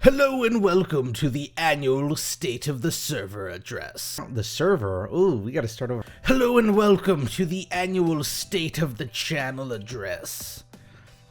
Hello and welcome to the annual State of the Server address. The server? Ooh, we gotta start over. Hello and welcome to the annual State of the Channel address.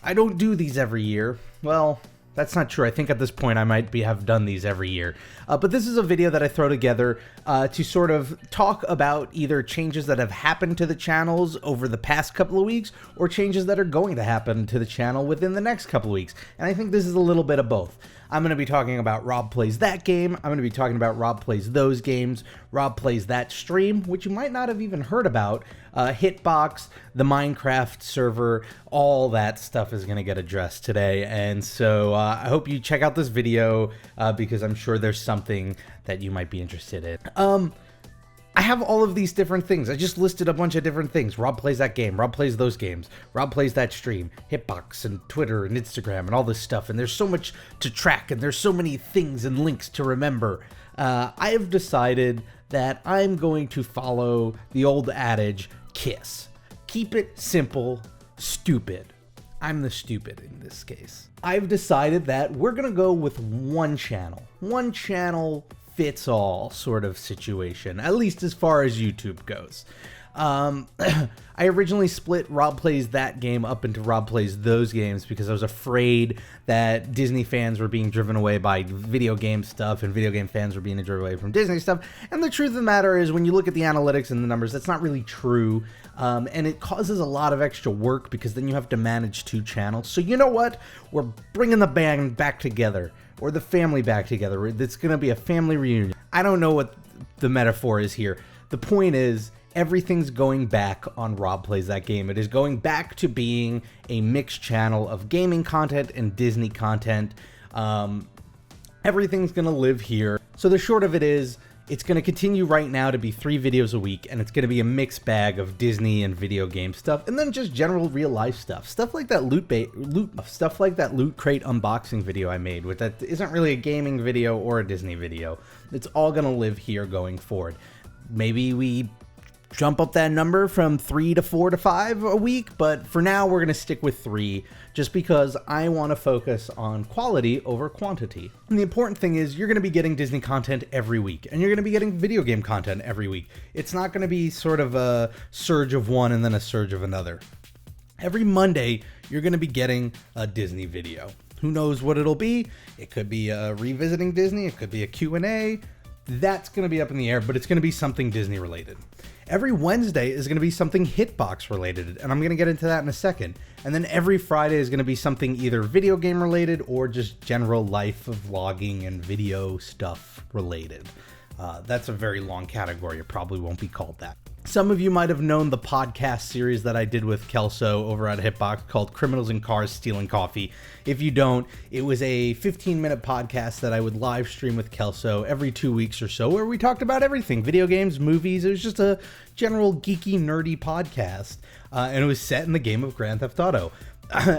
I don't do these every year. Well, that's not true. I think at this point I might have done these every year. But this is a video that I throw together to sort of talk about either changes that have happened to the channels over the past couple of weeks or changes that are going to happen to the channel within the next couple of weeks. And I think this is a little bit of both. I'm going to be talking about Rob Plays That Game. I'm going to be talking about Rob Plays Those Games, Rob Plays That Stream, which you might not have even heard about, HITBOX, the Minecraft server, all that stuff is going to get addressed today. And so I hope you check out this video because I'm sure there's something that you might be interested in. I have all of these different things. I just listed a bunch of different things. Rob Plays That Game, Rob Plays Those Games, Rob Plays That Stream, HITBOX and Twitter and Instagram and all this stuff. And there's so much to track and there's so many things and links to remember. I have decided that I'm going to follow the old adage, KISS. Keep it simple, stupid. I'm the stupid in this case. I've decided that we're going to go with one channel. One channel fits all sort of situation, at least as far as YouTube goes. I originally split Rob Plays That Game up into Rob Plays Those Games because I was afraid that Disney fans were being driven away by video game stuff and video game fans were being driven away from Disney stuff. And the truth of the matter is, when you look at the analytics and the numbers, that's not really true. And it causes a lot of extra work because then you have to manage two channels. So you know what? We're bringing the band back together, or the family back together. It's going to be a family reunion. I don't know what the metaphor is here. The point is, everything's going back on Rob Plays That Game. It is going back to being a mixed channel of gaming content and Disney content. Everything's going to live here. So the short of it is, it's going to continue right now to be 3 videos a week, and it's going to be a mixed bag of Disney and video game stuff, and then just general real life stuff. Stuff like that loot crate unboxing video I made, which that isn't really a gaming video or a Disney video. It's all going to live here going forward. Maybe we jump up that number from 3 to 4 to 5 a week, but for now we're going to stick with 3 just because I want to focus on quality over quantity. And the important thing is, you're going to be getting Disney content every week, and you're going to be getting video game content every week. It's not going to be sort of a surge of one and then a surge of another. Every Monday, you're going to be getting a Disney video. Who knows what it'll be? It could be revisiting Disney. It could be a Q&A. That's going to be up in the air, but it's going to be something Disney related. Every Wednesday is going to be something HITBOX related, and I'm going to get into that in a second. And then every Friday is going to be something either video game related or just general life of vlogging and video stuff related. That's a very long category. It probably won't be called that. Some of you might have known the podcast series that I did with Kelso over at HITBOX called Criminals in Cars Stealing Coffee. If you don't, it was a 15-minute podcast that I would live stream with Kelso every 2 weeks or so, where we talked about everything, video games, movies. It was just a general geeky, nerdy podcast, and it was set in the game of Grand Theft Auto.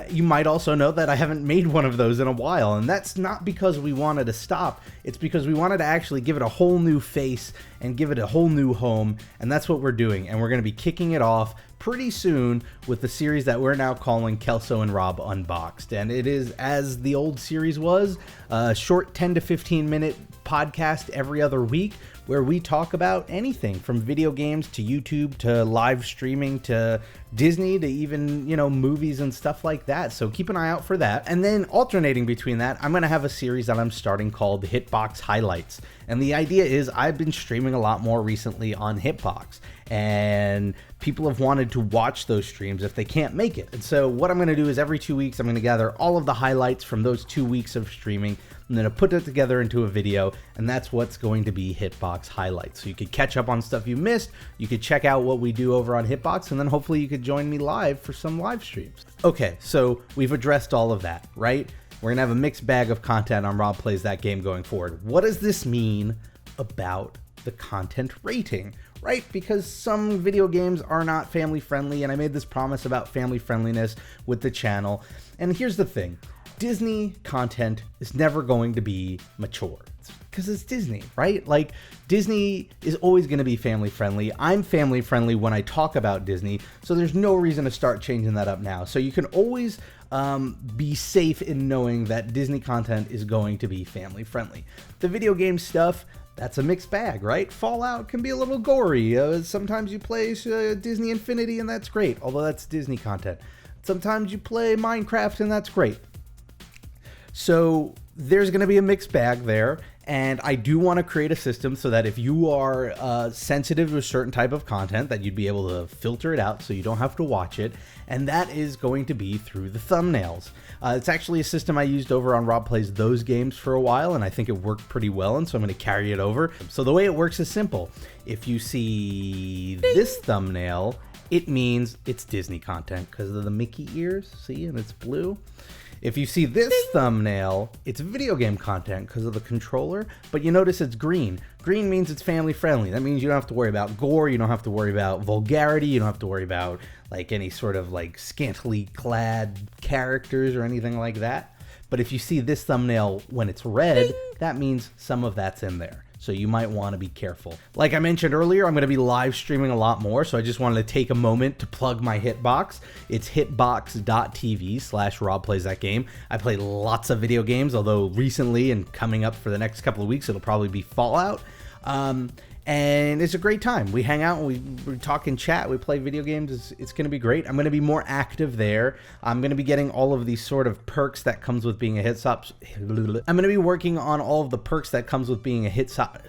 You might also know that I haven't made one of those in a while, and that's not because we wanted to stop. It's because we wanted to actually give it a whole new face and give it a whole new home, and that's what we're doing. And we're going to be kicking it off pretty soon with the series that we're now calling Kelso and Rob Unboxed. And it is, as the old series was, a short 10 to 15 minute podcast every other week where we talk about anything from video games to YouTube to live streaming to Disney to even, movies and stuff like that. So keep an eye out for that. And then alternating between that, I'm going to have a series that I'm starting called HITBOX Highlights. And the idea is, I've been streaming a lot more recently on HITBOX, and people have wanted to watch those streams if they can't make it. And so what I'm going to do is every 2 weeks, I'm going to gather all of the highlights from those 2 weeks of streaming. I'm going to put it together into a video, and that's what's going to be HITBOX Highlights. So you could catch up on stuff you missed, you could check out what we do over on HITBOX, and then hopefully you could join me live for some live streams. Okay, so we've addressed all of that, right? We're going to have a mixed bag of content on Rob Plays That Game going forward. What does this mean about the content rating, right? Because some video games are not family friendly, and I made this promise about family friendliness with the channel. And here's the thing. Disney content is never going to be mature because it's Disney, right? Like, Disney is always going to be family friendly. I'm family friendly when I talk about Disney, so there's no reason to start changing that up now. So you can always be safe in knowing that Disney content is going to be family friendly. The video game stuff, that's a mixed bag, right? Fallout can be a little gory. Sometimes you play Disney Infinity and that's great, although that's Disney content. Sometimes you play Minecraft and that's great. So there's going to be a mixed bag there, and I do want to create a system so that if you are sensitive to a certain type of content, that you'd be able to filter it out so you don't have to watch it, and that is going to be through the thumbnails. It's actually a system I used over on Rob Plays Those Games for a while, and I think it worked pretty well, and so I'm going to carry it over. So the way it works is simple. If you see this thumbnail, it means it's Disney content because of the Mickey ears, see, and it's blue. If you see this thumbnail, it's video game content because of the controller, but you notice it's green. Green means it's family friendly. That means you don't have to worry about gore, you don't have to worry about vulgarity, you don't have to worry about like any sort of like scantily clad characters or anything like that. But if you see this thumbnail when it's red, that means some of that's in there. So you might want to be careful. Like I mentioned earlier, I'm going to be live streaming a lot more, so I just wanted to take a moment to plug my HITBOX. It's hitbox.tv/RobPlaysThatGame. I play lots of video games, although recently and coming up for the next couple of weeks, it'll probably be Fallout. And it's a great time. We hang out, we talk and chat, we play video games. It's going to be great. I'm going to be more active there. I'm going to be getting all of these sort of perks that comes with being a HITBOX. I'm going to be working on all of the perks that comes with being a HITBOX.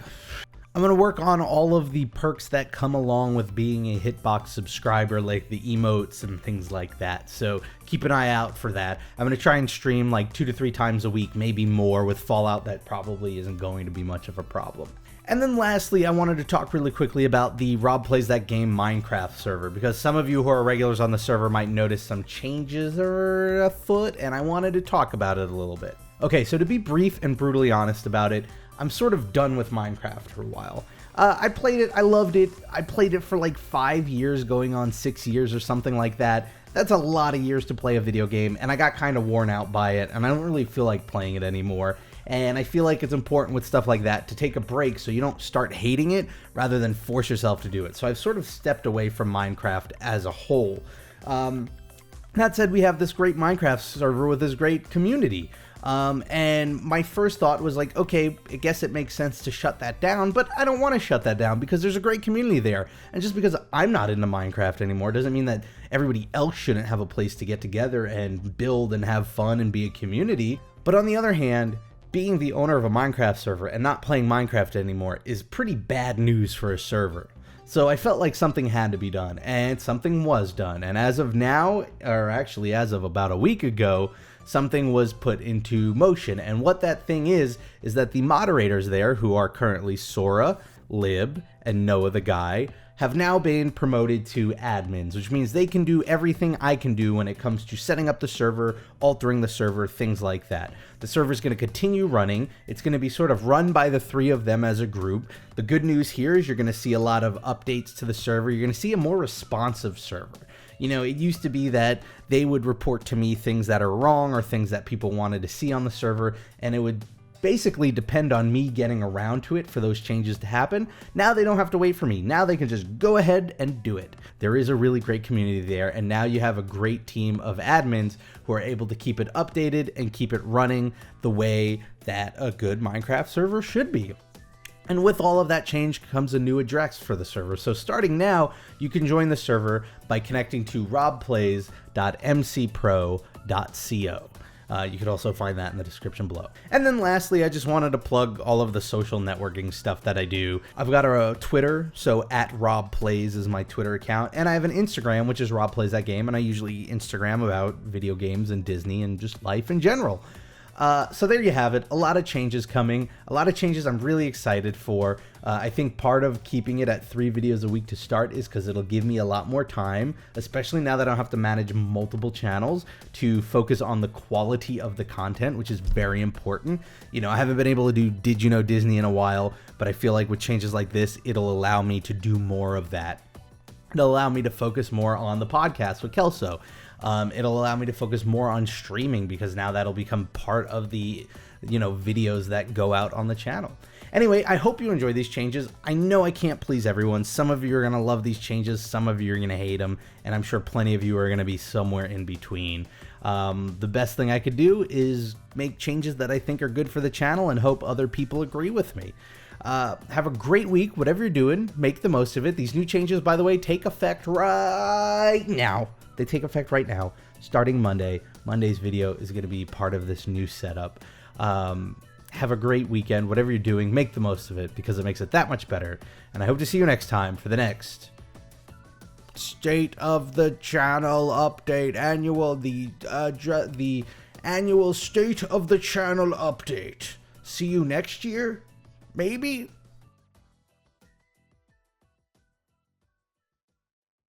I'm going to work on all of the perks that come along with being a HITBOX subscriber, like the emotes and things like that. So keep an eye out for that. I'm going to try and stream like 2 to 3 times a week, maybe more. With Fallout, that probably isn't going to be much of a problem. And then lastly, I wanted to talk really quickly about the Rob Plays That Game Minecraft server, because some of you who are regulars on the server might notice some changes are afoot, and I wanted to talk about it a little bit. Okay, so to be brief and brutally honest about it, I'm sort of done with Minecraft for a while. I played it, I loved it, I played it for like 5 years, going on 6 years or something like that. That's a lot of years to play a video game, and I got kind of worn out by it, and I don't really feel like playing it anymore. And I feel like it's important with stuff like that to take a break so you don't start hating it rather than force yourself to do it. So I've sort of stepped away from Minecraft as a whole. That said, we have this great Minecraft server with this great community. And my first thought was like, okay, I guess it makes sense to shut that down, but I don't want to shut that down because there's a great community there. And just because I'm not into Minecraft anymore doesn't mean that everybody else shouldn't have a place to get together and build and have fun and be a community. But on the other hand, being the owner of a Minecraft server and not playing Minecraft anymore is pretty bad news for a server. So I felt like something had to be done, and something was done. And as of now, or actually as of about a week ago, something was put into motion. And what that thing is that the moderators there, who are currently Sora, Lib, and Noah the Guy, have now been promoted to admins, which means they can do everything I can do when it comes to setting up the server, altering the server, things like that. The server is going to continue running. It's going to be sort of run by the 3 of them as a group. The good news here is you're going to see a lot of updates to the server. You're going to see a more responsive server. You know, it used to be that they would report to me things that are wrong or things that people wanted to see on the server, and it would basically depend on me getting around to it for those changes to happen. Now they don't have to wait for me. Now they can just go ahead and do it. There is a really great community there, and now you have a great team of admins who are able to keep it updated and keep it running the way that a good Minecraft server should be. And with all of that change comes a new address for the server. So starting now, you can join the server by connecting to robplays.mcpro.co. You could also find that in the description below. And then lastly, I just wanted to plug all of the social networking stuff that I do. I've got a Twitter, so @RobPlays is my Twitter account, and I have an Instagram, which is RobPlaysThatGame, and I usually Instagram about video games and Disney and just life in general. So there you have it. A lot of changes coming. A lot of changes I'm really excited for. I think part of keeping it at 3 videos a week to start is because it'll give me a lot more time, especially now that I don't have to manage multiple channels, to focus on the quality of the content, which is very important. You know, I haven't been able to do Did You Know Disney in a while, but I feel like with changes like this, it'll allow me to do more of that. It'll allow me to focus more on the podcast with Kelso. It'll allow me to focus more on streaming because now that'll become part of the, videos that go out on the channel. Anyway, I hope you enjoy these changes. I know I can't please everyone. Some of you are going to love these changes. Some of you are going to hate them. And I'm sure plenty of you are going to be somewhere in between. The best thing I could do is make changes that I think are good for the channel and hope other people agree with me. Have a great week, whatever you're doing, make the most of it. These new changes, by the way, take effect right now. They take effect right now, starting Monday. Monday's video is going to be part of this new setup. Have a great weekend, whatever you're doing, make the most of it because it makes it that much better. And I hope to see you next time for the next State of the Channel update, the annual State of the Channel update. See you next year? Maybe?